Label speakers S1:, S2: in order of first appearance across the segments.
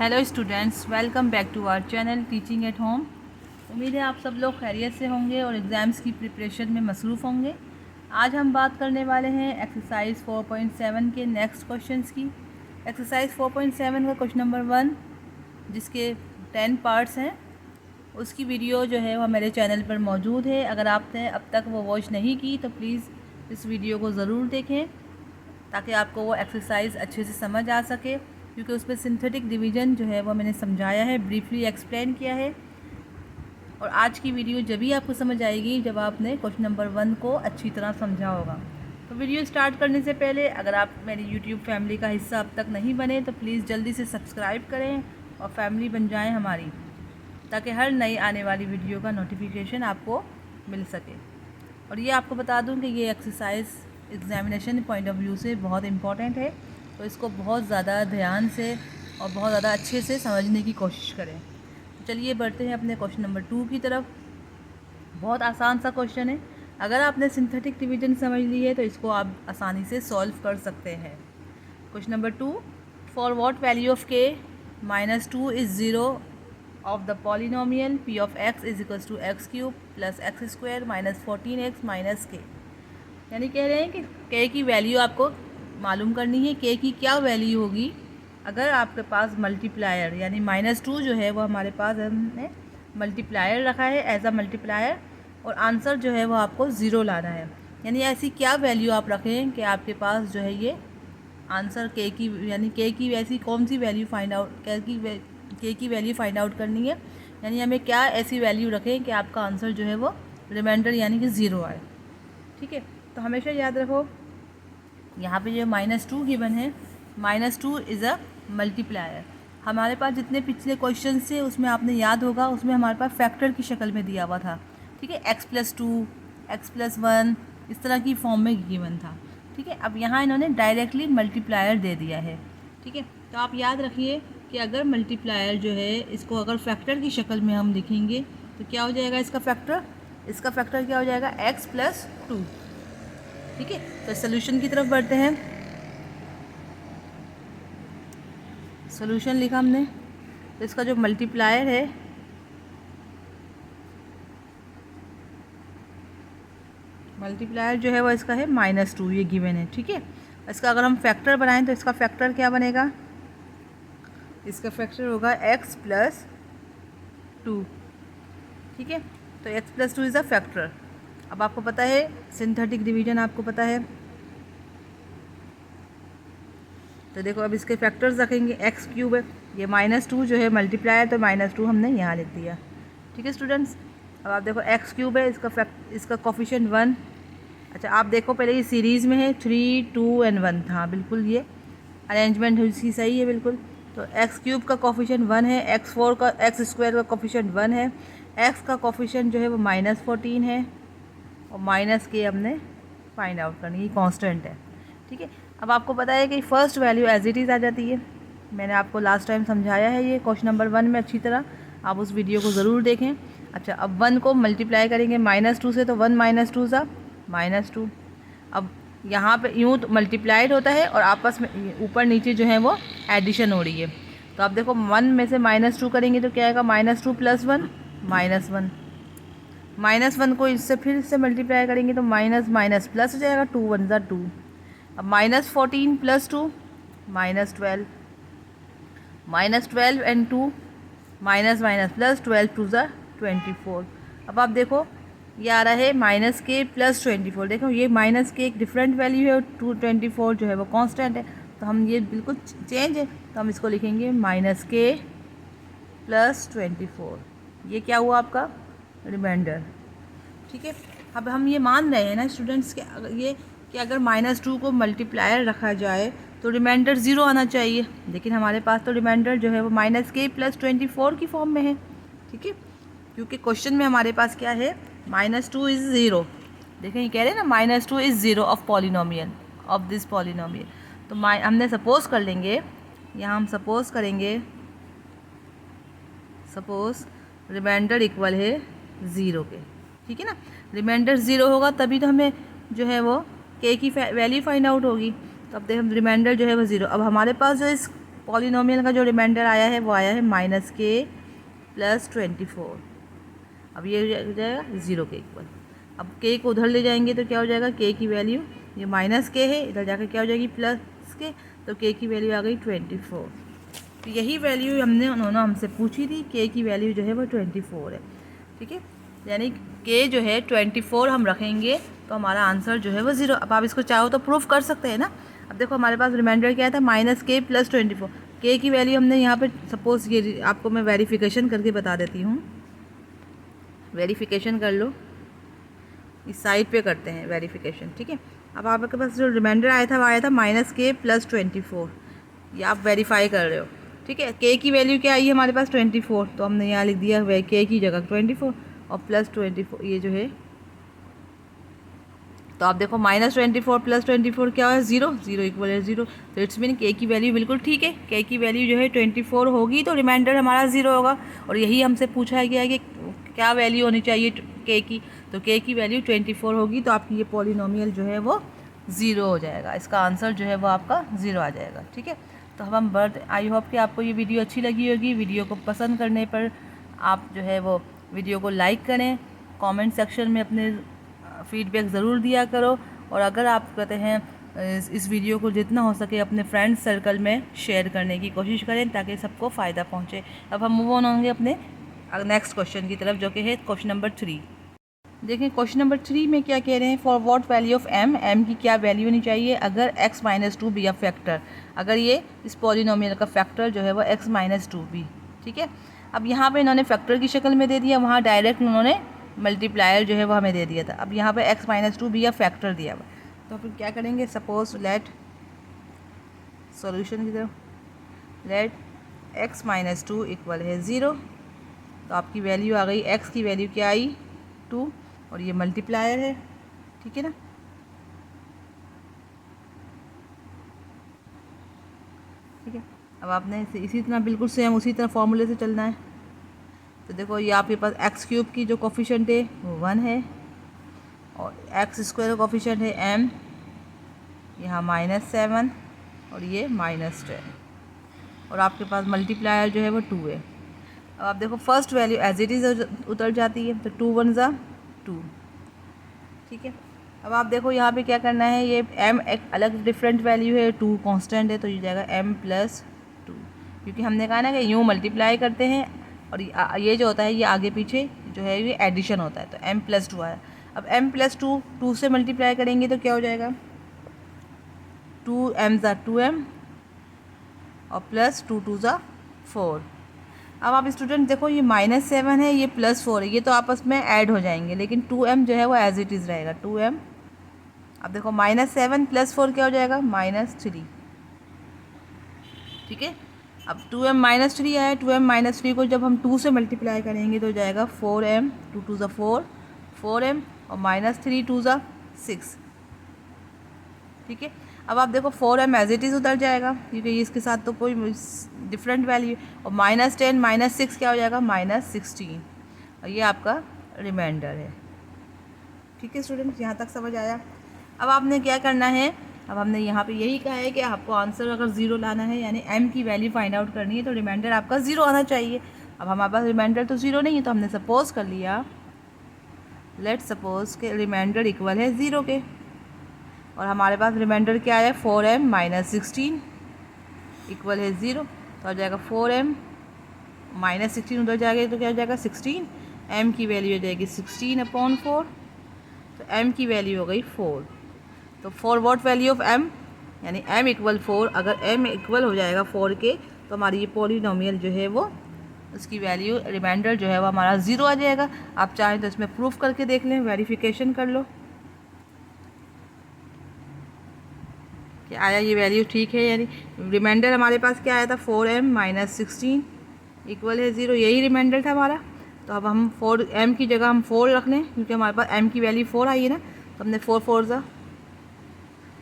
S1: Hello students, welcome back to our channel teaching at home. उम्मीद है आप सब लोग खैरियत से होंगे और एग्ज़ाम्स की प्रिपरेशन में मसरूफ़ होंगे। आज हम बात करने वाले हैं एक्सरसाइज 4.7 के नेक्स्ट क्वेश्चंस की। एक्सरसाइज 4.7 का क्वेश्चन नंबर 1, जिसके 10 पार्ट्स हैं, उसकी वीडियो जो है वो मेरे चैनल पर मौजूद है। अगर आपने अब तक वो वॉच नहीं की तो प्लीज़ इस वीडियो को ज़रूर देखें ताकि आपको वो एक्सरसाइज अच्छे से समझ आ सके, क्योंकि उसमें सिंथेटिक डिवीज़न जो है वो मैंने समझाया है, ब्रीफली एक्सप्लेन किया है। और आज की वीडियो जब भी आपको समझ आएगी जब आपने क्वेश्चन नंबर 1 को अच्छी तरह समझा होगा। तो वीडियो स्टार्ट करने से पहले अगर आप मेरी यूट्यूब फैमिली का हिस्सा अब तक नहीं बने तो प्लीज़ जल्दी से सब्सक्राइब करें और फैमिली बन जाएं हमारी, ताकि हर नई आने वाली वीडियो का नोटिफिकेशन आपको मिल सके। और ये आपको बता दूं कि ये exercise examination point of view से बहुत इम्पॉर्टेंट है, तो इसको बहुत ज़्यादा ध्यान से और बहुत ज़्यादा अच्छे से समझने की कोशिश करें। तो चलिए बढ़ते हैं अपने क्वेश्चन नंबर 2 की तरफ। बहुत आसान सा क्वेश्चन है। अगर आपने सिंथेटिक डिवीज़न समझ ली है तो इसको आप आसानी से सॉल्व कर सकते हैं। Question number 2, for what value of k -2 is zero of the polynomial p of x is equals to X cube plus X square minus 14x minus k। यानी कह रहे हैं कि k की वैल्यू आपको मालूम करनी है। k की क्या वैल्यू होगी अगर आपके पास मल्टीप्लायर यानी -2 जो है वो हमारे पास हमने मल्टीप्लायर रखा है एज अ मल्टीप्लायर, और आंसर जो है वो आपको ज़ीरो लाना है। यानी ऐसी क्या वैल्यू आप रखें कि आपके पास जो है ये आंसर k की, यानी k की ऐसी कौन सी वैल्यू फाइंड आउट k की वैल्यू फाइंड आउट करनी है। यानी हमें क्या ऐसी वैल्यू रखें कि आपका आंसर जो है वो रिमाइंडर यानी कि ज़ीरो आए। ठीक है, तो हमेशा याद रखो यहाँ पे जो -2 गिवन है, -2 इज़ अ मल्टीप्लायर। हमारे पास जितने पिछले क्वेश्चन थे उसमें आपने याद होगा, उसमें हमारे पास फैक्टर की शक्ल में दिया हुआ था। ठीक है, x+2, x+1 इस तरह की फॉर्म में गिवन था। ठीक है, अब यहाँ इन्होंने डायरेक्टली मल्टीप्लायर दे दिया है। ठीक है, तो आप याद रखिए कि अगर मल्टीप्लायर जो है इसको अगर फैक्टर की शक्ल में हम लिखेंगे तो क्या हो जाएगा इसका फैक्टर क्या हो जाएगा, x+2। ठीक है, तो सोल्यूशन की तरफ बढ़ते हैं। सोल्यूशन लिखा हमने, तो इसका जो मल्टीप्लायर है जो है वो इसका है -2, ये गिवन है। ठीक है, इसका अगर हम फैक्टर बनाएं तो इसका फैक्टर क्या बनेगा, इसका फैक्टर होगा x+2। ठीक है, तो x+2 इज़ अ फैक्टर। अब आपको पता है सिंथेटिक डिवीजन आपको पता है, तो देखो अब इसके फैक्टर्स रखेंगे। x³ है, ये -2 जो है मल्टीप्लायर, तो -2 हमने यहाँ लिख दिया। ठीक है स्टूडेंट्स, अब आप देखो x³ है, इसका कोफिशिएंट 1। अच्छा आप देखो पहले ये सीरीज़ में है, 3, 2 एंड 1 था, बिल्कुल ये अरेंजमेंट इसकी सही है बिल्कुल। तो x³ का कोफिशिएंट 1 है, x² का कोफिशिएंट 1 है, x का कोफिशिएंट जो है वो -14 है, और -k हमने फाइंड आउट करनी, ये कांस्टेंट है। ठीक है, अब आपको पता है कि first value as it is आ जाती है। मैंने आपको लास्ट टाइम समझाया है ये क्वेश्चन नंबर 1 में अच्छी तरह, आप उस वीडियो को ज़रूर देखें। अच्छा, अब 1 को मल्टीप्लाई करेंगे -2 से, तो 1 -2 सा -2। अब यहाँ पे यूँ तो मल्टीप्लाइड होता है और आपस में ऊपर नीचे जो है वो एडिशन हो रही है। तो आप देखो 1 में से -2 करेंगे तो क्या आएगा, -2 + 1 -1। -1 को इससे फिर से मल्टीप्लाई करेंगे तो माइनस माइनस प्लस हो जाएगा, 2 1 ज़ा 2। अब -14 + 2 -12, -12 एंड 2 माइनस माइनस प्लस, 12 2 ज़ा 24। अब आप देखो ये आ रहा है -k + 24। देखो ये -k एक डिफरेंट वैल्यू है और 24 जो है वो कांस्टेंट है, तो हम ये बिल्कुल चेंज है, तो हम इसको लिखेंगे -k + 24। ये क्या हुआ आपका रिमाइंडर। ठीक है, अब हम ये मान रहे हैं ना स्टूडेंट्स कि अगर -2 को मल्टीप्लायर रखा जाए तो रिमाइंडर ज़ीरो आना चाहिए, लेकिन हमारे पास तो रिमाइंडर जो है वो -k + 24 की फॉर्म में है। ठीक है, क्योंकि क्वेश्चन में हमारे पास क्या है, -2 इज़ ज़ीरो। देखें ये कह रहे हैं ना, -2 is zero of polynomial of this polynomial. तो हमने सपोज कर लेंगे, यहाँ हम सपोज करेंगे, सपोज रिमाइंडर इक्वल है ज़ीरो के। ठीक है ना, रिमाइंडर ज़ीरो होगा तभी तो हमें जो है वो k की वैल्यू फाइंड आउट होगी। तो अब देखो रिमाइंडर जो है वो ज़ीरो। अब हमारे पास जो इस पॉलिनोमियल का जो रिमाइंडर आया है वो आया है -k + 24। अब ये हो जाएगा 0 के इक्वल। अब k को उधर ले जाएंगे तो क्या हो जाएगा, k की वैल्यू ये -k है, इधर जाकर क्या हो जाएगी +k, तो k की वैल्यू आ गई 24। तो यही वैल्यू उन्होंने हमसे पूछी थी, k की वैल्यू जो है वो 24 है। ठीक है, यानी k जो है 24 हम रखेंगे तो हमारा आंसर जो है वो 0। अब आप इसको चाहो तो प्रूफ कर सकते हैं ना। अब देखो हमारे पास रिमाइंडर क्या था, -k + 24। k की वैल्यू हमने यहाँ पे सपोज ये आपको मैं वेरिफिकेशन करके बता देती हूँ, वेरिफिकेशन कर लो, इस साइड पे करते हैं वेरिफिकेशन। ठीक है, अब आपके पास जो रिमाइंडर आया था वो आया था -k + 24, ये आप वेरीफाई कर रहे हो। ठीक है, k की वैल्यू क्या आई है हमारे पास 24, तो हमने यहाँ लिख दिया k की जगह 24 और +24 ये जो है, तो आप देखो -24 + 24 क्या है 0, 0 इक्वल है 0। तो इट्स मीन k की वैल्यू बिल्कुल ठीक है, k की वैल्यू जो है 24 होगी तो रिमाइंडर हमारा 0 होगा। और यही हमसे पूछा गया है कि क्या वैल्यू होनी चाहिए k की, तो k की वैल्यू 24 होगी तो आपकी ये पॉलिनोमियल जो है वो 0 हो जाएगा, इसका आंसर जो है वो आपका 0 आ जाएगा। ठीक है, तो अब हम आई होप कि आपको ये वीडियो अच्छी लगी होगी। वीडियो को पसंद करने पर आप जो है वो वीडियो को लाइक करें, कमेंट सेक्शन में अपने फीडबैक ज़रूर दिया करो, और अगर आप कहते हैं इस वीडियो को जितना हो सके अपने फ्रेंड्स सर्कल में शेयर करने की कोशिश करें ताकि सबको फ़ायदा पहुँचे। अब हम मूव ऑन होंगे अपने नेक्स्ट क्वेश्चन की तरफ, जो कि है क्वेश्चन नंबर 3। देखिए क्वेश्चन नंबर 3 में क्या कह रहे हैं, for what value of m की क्या वैल्यू होनी चाहिए अगर x - 2 बी अ फैक्टर, अगर ये इस पॉलिनोमियल का फैक्टर जो है वो x - 2 बी। ठीक है, अब यहाँ पे इन्होंने फैक्टर की शक्ल में दे दिया, वहाँ डायरेक्ट उन्होंने मल्टीप्लायर जो है वो हमें दे दिया था। अब यहाँ पे x - 2 बी अ फैक्टर दिया हुआ, तो फिर क्या करेंगे, सपोज लेट सॉल्यूशन की तरफ, लेट x - 2 इक्वल है 0, तो आपकी वैल्यू आ गई, x की वैल्यू क्या आई 2, और ये मल्टीप्लायर है। ठीक है ना, ठीक है, अब आपने इसी तरह बिल्कुल सेम उसी तरह फॉर्मूले से चलना है। तो देखो ये आपके पास x³ की जो कोफिशिएंट है वो 1 है, और x² का कोफिशिएंट है m, यहाँ -7 और ये -10, और आपके पास मल्टीप्लायर जो है वो 2 है। अब आप देखो first value as it is उतर जाती है, तो 2 × 1 = 2। ठीक है, अब आप देखो यहाँ पे क्या करना है, ये m एक अलग डिफरेंट वैल्यू है, 2 कांस्टेंट है, तो ये जाएगा m + 2, क्योंकि हमने कहा ना कि यूँ मल्टीप्लाई करते हैं और ये जो होता है ये आगे पीछे जो है ये एडिशन होता है, तो m + 2 आया। अब m + 2 2 से मल्टीप्लाई करेंगे तो क्या हो जाएगा, 2m = 2m और +2 2 = 4। अब आप स्टूडेंट देखो ये -7 है, ये +4 है, ये तो आपस में ऐड हो जाएंगे, लेकिन 2m जो है वो एज इट इज़ रहेगा 2m। अब देखो -7 + 4 क्या हो जाएगा, -3। ठीक है, अब 2m - 3 आया, 2m - 3 को जब हम 2 से मल्टीप्लाई करेंगे तो जाएगा 4m, 2 2 = 4, 4m और -3 2 = 6। ठीक है, अब आप देखो 4m एज इट इज़ उतर जाएगा क्योंकि इसके साथ तो कोई डिफरेंट वैल्यू, और -10 - 6 क्या हो जाएगा, -16, और ये आपका रिमाइंडर है। ठीक है स्टूडेंट्स, यहाँ तक समझ आया। अब आपने क्या करना है, अब हमने यहाँ पे यही कहा है कि आपको आंसर अगर 0 लाना है, यानी m की वैल्यू फाइंड आउट करनी है, तो रिमाइंडर आपका 0 आना चाहिए। अब हमारे पास रिमाइंडर तो 0 नहीं है, तो हमने सपोज कर लिया, लेट सपोज के रिमाइंडर इक्वल है 0 के, और हमारे पास रिमाइंडर क्या है, 4m - 16 इक्वल है 0, तो आ जाएगा 4m - 16 उधर जाएगा तो क्या हो जाएगा 16, m की वैल्यू हो जाएगी 16/4, तो m की वैल्यू हो गई 4। तो for what value of m, यानी m = 4, अगर m इक्वल हो जाएगा 4 के तो हमारी ये पॉलिनोमियल जो है वो उसकी वैल्यू रिमाइंडर जो है वो हमारा 0 आ जाएगा। आप चाहें तो इसमें प्रूफ करके देख लें, वेरिफिकेशन कर लो कि आया ये वैल्यू ठीक है, यानी रिमाइंडर हमारे पास क्या आया था, 4m - 16 इक्वल है 0, यही रिमाइंडर था हमारा। तो अब हम 4m की जगह हम 4 रख लें, क्योंकि हमारे पास m की वैल्यू 4 आई है ना, तो हमने 4 4 ज़ा,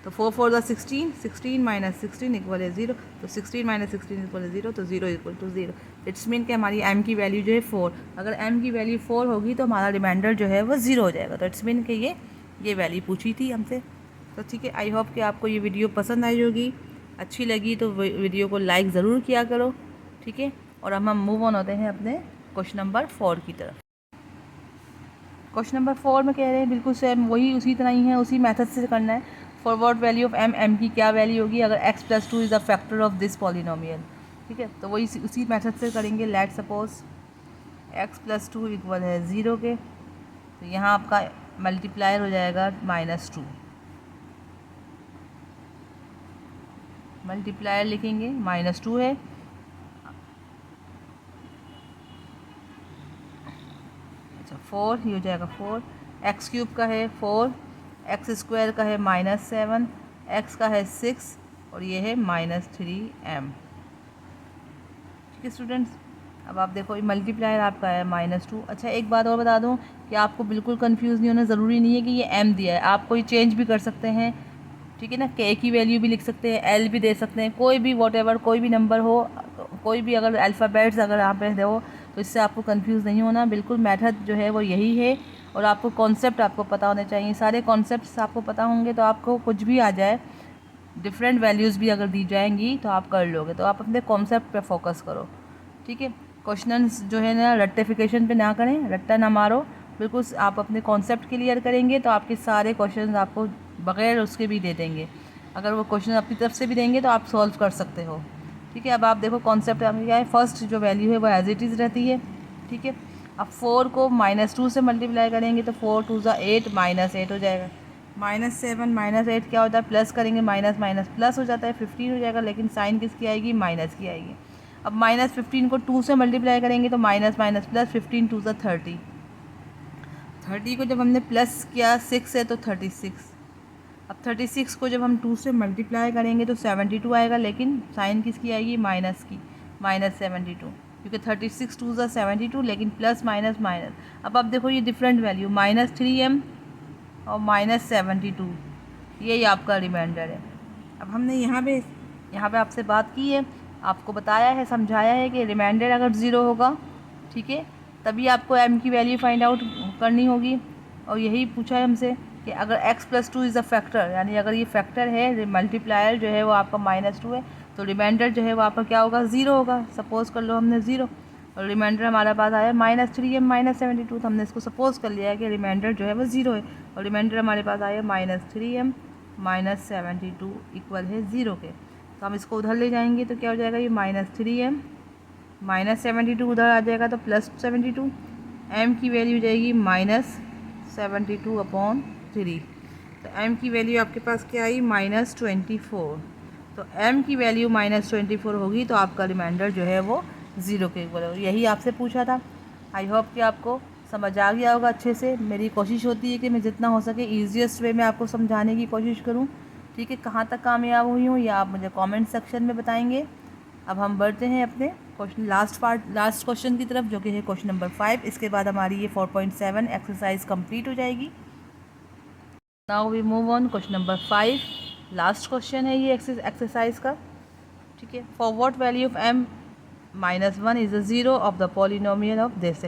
S1: तो 4 4 ज़ा 16, 16 - 16 इक्वल है 0, तो 16 - 16 इक्वल है 0, तो 0 = 0। इट्स मीन कि हमारी m की वैल्यू जो है 4, अगर m की वैल्यू 4 होगी तो हमारा रिमाइंडर जो है वो 0 हो जाएगा। तो इट्स मीन कि ये वैल्यू पूछी थी हमसे। तो ठीक है, आई होप कि आपको ये वीडियो पसंद आई होगी। अच्छी लगी तो वीडियो को लाइक ज़रूर किया करो, ठीक है। और हम मूव ऑन होते हैं अपने क्वेश्चन नंबर 4 की तरफ। क्वेश्चन नंबर 4 में कह रहे हैं बिल्कुल सेम वही उसी तरह ही है, उसी मेथड से करना है। For what value of M की क्या वैल्यू होगी अगर x+2 is a factor of this polynomial, ठीक है। तो वही उसी मेथड से करेंगे। लेट सपोज x+2 इक्वल है 0 के, तो यहाँ आपका मल्टीप्लायर हो जाएगा -2, मल्टीप्लायर लिखेंगे -2 है। अच्छा 4 ये हो जाएगा 4, x³ का है 4, x² का है -7, x का है 6 और ये है -3m, ठीक है स्टूडेंट्स। अब आप देखो ये मल्टीप्लायर आपका है -2। अच्छा एक बात और बता दूं कि आपको बिल्कुल कंफ्यूज नहीं होना, ज़रूरी नहीं है कि ये m दिया है, आप कोई चेंज भी कर सकते हैं, ठीक है ना। k की वैल्यू भी लिख सकते हैं, l भी दे सकते हैं, कोई भी वॉटेवर कोई भी नंबर हो, कोई भी अगर अल्फ़ाबेट्स अगर आप दो तो इससे आपको कंफ्यूज नहीं होना। बिल्कुल मेथड जो है वो यही है और आपको कॉन्सेप्ट आपको पता होने चाहिए, सारे कॉन्सेप्ट्स आपको पता होंगे तो आपको कुछ भी आ जाए, डिफरेंट वैल्यूज़ भी अगर दी जाएंगी तो आप कर लोगे। तो आप अपने कॉन्सेप्ट पे फोकस करो, ठीक है। क्वेश्चन जो है ना रट्टिफिकेशन पे ना करें, रट्टा ना मारो, बिल्कुल आप अपने कॉन्सेप्ट क्लियर करेंगे तो आपके सारे क्वेश्चन आपको बगैर उसके भी दे देंगे। अगर वो क्वेश्चन अपनी तरफ से भी देंगे तो आप सॉल्व कर सकते हो, ठीक है। अब आप देखो कॉन्सेप्ट आपका क्या है, फर्स्ट जो वैल्यू है वो एज इट इज़ रहती है, ठीक है। अब 4 को -2 से मल्टीप्लाई करेंगे तो 4 2 ज़ा 8 -8 हो जाएगा। -7 -8 क्या होता है, प्लस करेंगे माइनस माइनस प्लस हो जाता है, 15 हो जाएगा, लेकिन साइन किसकी आएगी, माइनस की आएगी। अब -15 को 2 से मल्टीप्लाई करेंगे तो माइनस माइनस प्लस, 15 2 ज़ा 30, 30 को जब हमने प्लस किया 6 है तो 36। अब 36 को जब हम 2 से मल्टीप्लाई करेंगे तो 72 आएगा, लेकिन साइन किसकी आएगी, माइनस की, -72, क्योंकि 36 2 ज़ा 72, लेकिन प्लस माइनस माइनस। अब आप देखो ये डिफरेंट वैल्यू -3m और -72, यही आपका रिमाइंडर है। अब हमने यहाँ पे आपसे बात की है, आपको बताया है, समझाया है कि रिमाइंडर अगर ज़ीरो होगा, ठीक है, तभी आपको m की वैल्यू फाइंड आउट करनी होगी। और यही पूछा है हमसे कि अगर x+2 इज़ अ फैक्टर, यानी अगर ये फैक्टर है, मल्टीप्लायर जो है वो आपका -2 है, तो रिमाइंडर जो है वो आपका क्या होगा, ज़ीरो होगा। सपोज़ कर लो हमने ज़ीरो, और रिमाइंडर हमारे पास आया -3m -72, तो हमने इसको सपोज़ कर लिया है कि रिमाइंडर जो है वो ज़ीरो है, और रिमाइंडर हमारे पास आया -3m -72 इक्वल है 0 के। तो हम इसको उधर ले जाएंगे तो क्या हो जाएगा, ये -3m -72 उधर आ जाएगा तो +72, m की वैल्यू हो जाएगी -72/3। तो m की वैल्यू आपके पास क्या आई, -24। तो m की वैल्यू -24 होगी तो आपका रिमाइंडर जो है वो 0 के इक्वल है। यही आपसे पूछा था। आई होप कि आपको समझ आ गया होगा अच्छे से। मेरी कोशिश होती है कि मैं जितना हो सके ईजीएस्ट वे में आपको समझाने की कोशिश करूं, ठीक है। कहाँ तक कामयाब हुई हूँ या आप मुझे कमेंट सेक्शन में बताएंगे। अब हम बढ़ते हैं अपने क्वेश्चन लास्ट क्वेश्चन की तरफ, जो कि है क्वेश्चन नंबर 5। इसके बाद हमारी ये 4.7 एक्सरसाइज कंप्लीट हो जाएगी। Now we move on question number 5, last question है ये एक्सरसाइज का, ठीक है। For what value of m -1 is the zero of the polynomial of this,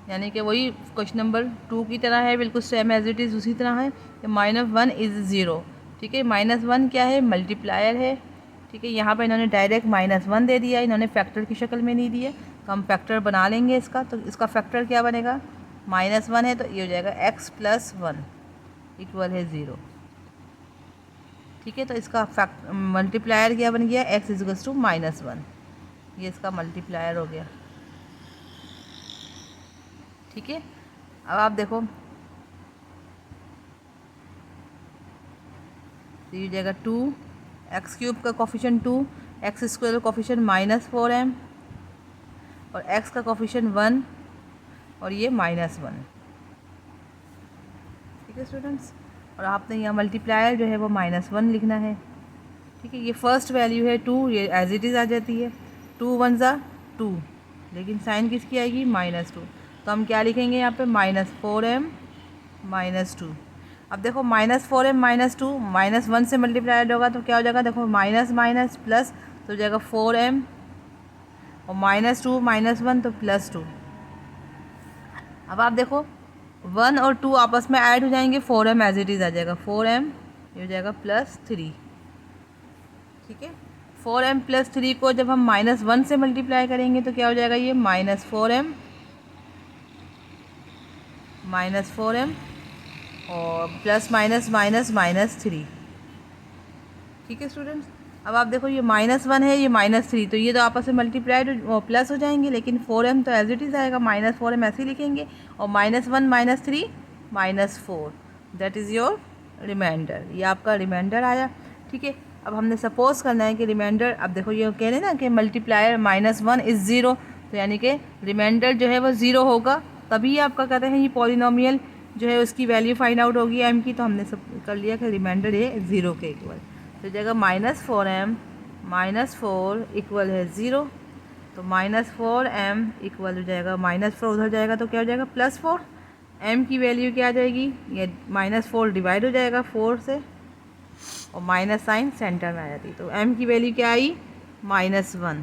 S1: यानी कि वही क्वेश्चन नंबर 2 की तरह है, बिल्कुल सेम एज इट इज़ उसी तरह है कि -1 इज़ 0, ठीक है। -1 क्या है, मल्टीप्लायर है, ठीक है। यहाँ पर इन्होंने डायरेक्ट -1 दे दिया, इन्होंने फैक्टर की शक्ल में नहीं दिया, तो हम फैक्टर बना लेंगे इसका। तो इसका फैक्टर क्या बनेगा, -1 है तो ये हो जाएगा x+1 इक्वल है 0, ठीक है। तो इसका मल्टीप्लायर क्या बन गया, x इज़ टू -1, ये इसका मल्टीप्लायर हो गया, ठीक है। अब आप देखो तो ये जाएगा 2, x³ का कोफिशिएंट 2, x² का कोफिशिएंट -4m और x का कोफिशिएंट 1 और ये -1, ठीक है स्टूडेंट्स। और आपने यहाँ मल्टीप्लायर जो है वो -1 लिखना है, ठीक है। ये फर्स्ट वैल्यू है 2, ये एज इट इज़ आ जाती है, 2 1 ज़ा 2, लेकिन साइन किसकी आएगी, -2। तो हम क्या लिखेंगे यहाँ पे, -4m -2। अब देखो -4m -2 -1 से मल्टीप्लाइड होगा तो क्या हो जाएगा, देखो माइनस माइनस प्लस, तो हो जाएगा 4m और -2 -1 तो +2। अब आप देखो 1 और 2 आपस में ऐड हो जाएंगे, 4m एज इट इज़ आ जाएगा, 4m ये हो जाएगा +3, ठीक है। 4m प्लस 3 को जब हम -1 से मल्टीप्लाई करेंगे तो क्या हो जाएगा, ये -4m और प्लस माइनस माइनस -3। ठीक है स्टूडेंट्स, अब आप देखो ये -1 है, ये -3, तो ये तो आपस में मल्टीप्लाइड प्लस हो जाएंगे, लेकिन 4m तो एज इट इज़ आएगा, -4m ऐसे ही लिखेंगे, और -1 -3 -4, दैट इज़ योर रिमाइंडर। ये आपका रिमाइंडर आया। ठीक है, अब हमने सपोज करना है कि रिमाइंडर, अब देखो ये कह रहे हैं ना कि मल्टीप्लायर -1 इज़ ज़ीरो, तो यानी कि रिमाइंडर जो है वो ज़ीरो होगा, तभी आपका कहते हैं ये पॉलिनोमियल जो है उसकी वैल्यू फाइंड आउट होगी m की। तो हमने सब कर लिया कि रिमाइंडर ये ज़ीरो के इक्वल, तो जगह -4m -4 इक्वल है ज़ीरो, तो -4m इक्वल हो जाएगा, -4 उधर जाएगा तो क्या हो जाएगा +4, m की वैल्यू क्या आ जाएगी, ये -4 डिवाइड हो जाएगा 4 से, और माइनस साइन सेंटर में आ जाती, तो m की वैल्यू क्या आई -1,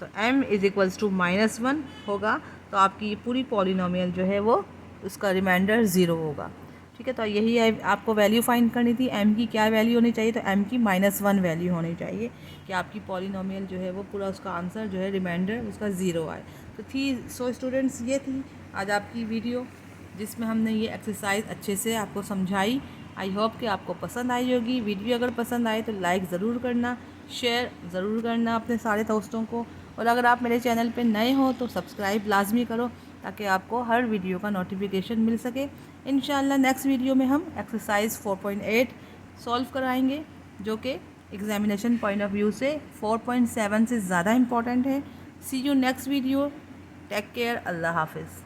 S1: तो m इज़ इक्वल्स टू -1 होगा। तो आपकी ये पूरी पॉलिनोमियल जो है वो उसका रिमाइंडर ज़ीरो होगा। ठीक है, तो यही है, आपको वैल्यू फाइंड करनी थी, m की क्या वैल्यू होनी चाहिए, तो m की -1 वैल्यू होनी चाहिए कि आपकी पॉलिनोमियल जो है वो पूरा उसका आंसर जो है रिमाइंडर उसका ज़ीरो आए। तो सो स्टूडेंट्स, ये थी आज आपकी वीडियो जिसमें हमने ये एक्सरसाइज अच्छे से आपको समझाई। आई होप कि आपको पसंद आई होगी। वीडियो अगर पसंद आए तो लाइक ज़रूर करना, शेयर ज़रूर करना अपने सारे दोस्तों को, और अगर आप मेरे चैनल पे नए हो तो सब्सक्राइब लाजमी करो ताकि आपको हर वीडियो का नोटिफिकेशन मिल सके। इंशाल्लाह नेक्स्ट वीडियो में हम एक्सरसाइज 4.8 सॉल्व कराएंगे, जो कि एग्जामिनेशन पॉइंट ऑफ व्यू से 4.7 से ज़्यादा इम्पॉर्टेंट है। See you next video, take care, अल्लाह हाफिज़।